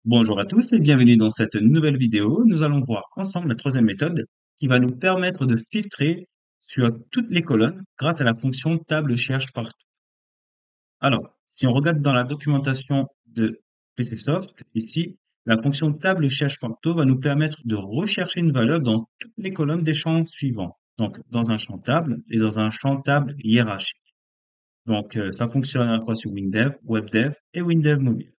Bonjour à tous et bienvenue dans cette nouvelle vidéo. Nous allons voir ensemble la troisième méthode qui va nous permettre de filtrer sur toutes les colonnes grâce à la fonction table cherche partout. Alors, si on regarde dans la documentation de PCsoft, ici, la fonction table cherche partout va nous permettre de rechercher une valeur dans toutes les colonnes des champs suivants. Donc, dans un champ table et dans un champ table hiérarchique. Donc, ça fonctionne à la fois sur WinDev, WebDev et WinDev Mobile.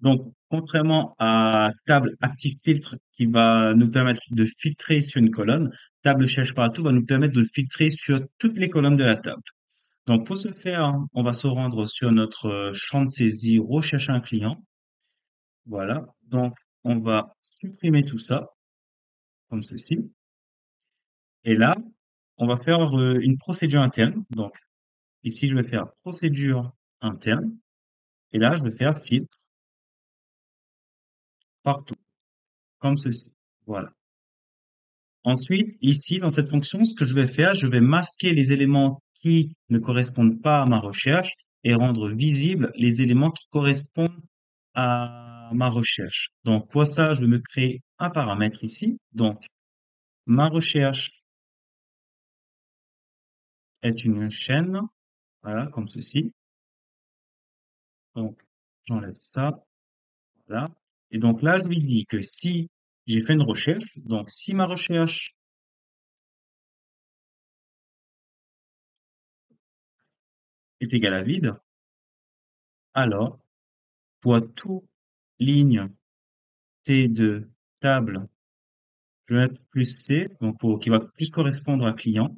Donc, contrairement à table active filtre qui va nous permettre de filtrer sur une colonne, table cherche partout va nous permettre de filtrer sur toutes les colonnes de la table. Donc, pour ce faire, on va se rendre sur notre champ de saisie, rechercher un client. Voilà. Donc, on va supprimer tout ça, comme ceci. Et là, on va faire une procédure interne. Donc, ici, je vais faire procédure interne. Et là, je vais faire filtre partout, comme ceci. Voilà. Ensuite, ici, dans cette fonction, ce que je vais faire, je vais masquer les éléments qui ne correspondent pas à ma recherche et rendre visibles les éléments qui correspondent à ma recherche. Donc, pour ça, je vais me créer un paramètre ici. Donc, ma recherche est une chaîne. Voilà, comme ceci. Donc, j'enlève ça. Voilà. Et donc là, je lui dis que si j'ai fait une recherche, donc si ma recherche est égale à vide, alors, pour toute ligne T de table, je vais mettre plus C, donc qui va plus correspondre à client,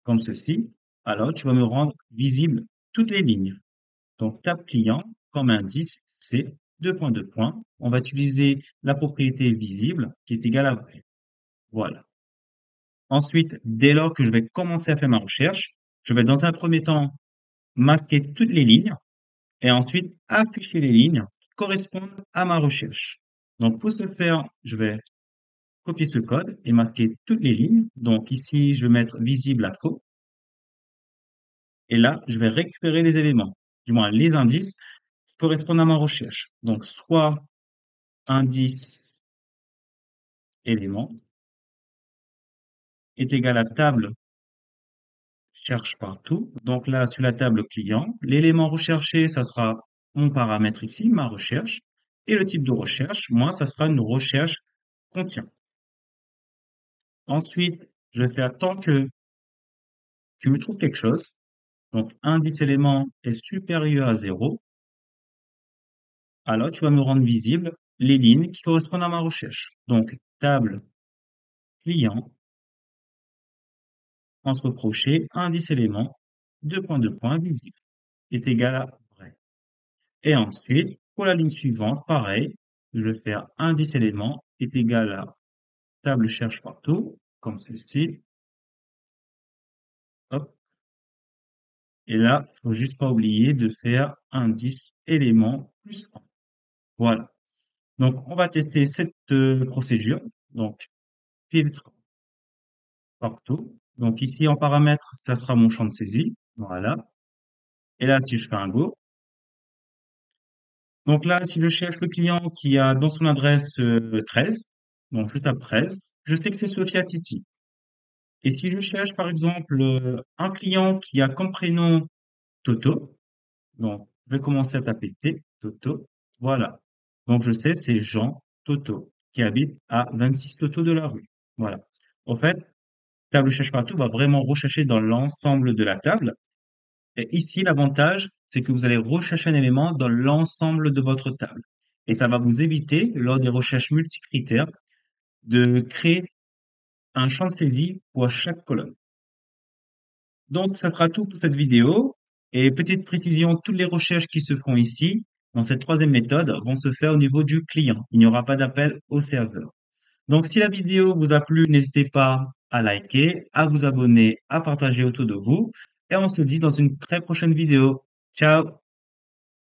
comme ceci. Alors, tu vas me rendre visible toutes les lignes. Donc, table client, comme indice, C, deux points, deux points. On va utiliser la propriété visible qui est égale à vrai. Voilà. Ensuite, dès lors que je vais commencer à faire ma recherche, je vais dans un premier temps masquer toutes les lignes et ensuite afficher les lignes qui correspondent à ma recherche. Donc, pour ce faire, je vais copier ce code et masquer toutes les lignes. Donc ici, je vais mettre visible à faux. Et là, je vais récupérer les éléments, du moins les indices qui correspondent à ma recherche. Donc soit indice élément est égal à table cherche partout. Donc là, sur la table client, l'élément recherché, ça sera mon paramètre ici, ma recherche. Et le type de recherche, moi, ça sera une recherche contient. Ensuite, je vais faire tant que tu me trouves quelque chose. Donc, indice élément est supérieur à 0. Alors, tu vas me rendre visible les lignes qui correspondent à ma recherche. Donc, table client, entre crochets, indice élément, deux points, visible, est égal à vrai. Et ensuite, pour la ligne suivante, pareil, je vais faire indice élément est égal à table cherche partout, comme ceci. Hop. Et là, il faut juste pas oublier de faire indice élément plus 1. Voilà. Donc, on va tester cette procédure. Donc, filtre partout. Donc ici, en paramètres, ça sera mon champ de saisie. Voilà. Et là, si je fais un go. Donc là, si je cherche le client qui a dans son adresse 13, donc je tape 13, je sais que c'est Sophia Titi. Et si je cherche, par exemple, un client qui a comme prénom Toto, donc je vais commencer à taper T, Toto. Voilà. Donc je sais, c'est Jean Toto, qui habite à 26 Toto de la rue. Voilà. En fait, table cherche partout va vraiment rechercher dans l'ensemble de la table. Et ici, l'avantage, c'est que vous allez rechercher un élément dans l'ensemble de votre table. Et ça va vous éviter, lors des recherches multicritères, de créer un champ de saisie pour chaque colonne. Donc, ça sera tout pour cette vidéo. Et petite précision, toutes les recherches qui se font ici, dans cette troisième méthode, vont se faire au niveau du client. Il n'y aura pas d'appel au serveur. Donc, si la vidéo vous a plu, n'hésitez pas à liker, à vous abonner, à partager autour de vous. Et on se dit dans une très prochaine vidéo. Ciao!